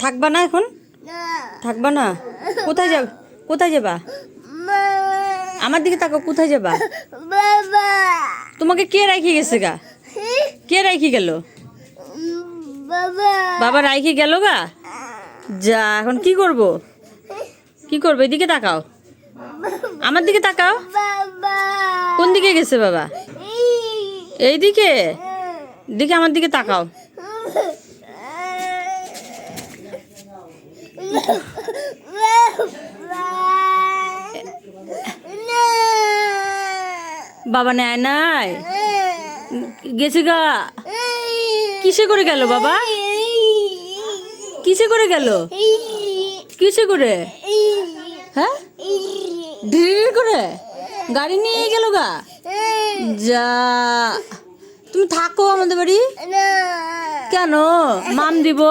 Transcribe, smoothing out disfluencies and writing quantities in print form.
থাকবা না এখন? থাকবা না? কোথায় যাবে? কোথায় যাবা? আমার দিকে তাকাও, কোথায় যাবা? তোমাকে কে রাখি গেছে গা? কে রাখি গেল? বাবা রাখি গেল গা? যা, এখন কি করব? কি করবে? এদিকে তাকাও, আমার দিকে তাকাও। কোন দিকে গেছে বাবা? এই দিকে? দিকে আমার দিকে তাকাও। বাবা নেয় নাই? গেছে গা? কিসে করে গেল বাবা? কিসে করে গেল? কিসে করে? হ্যাঁ, ধীরে করে গাড়ি নিয়ে গেল গা? যা, তুমি থাকো আমাদের বাড়ি। কেন? মাম দিব?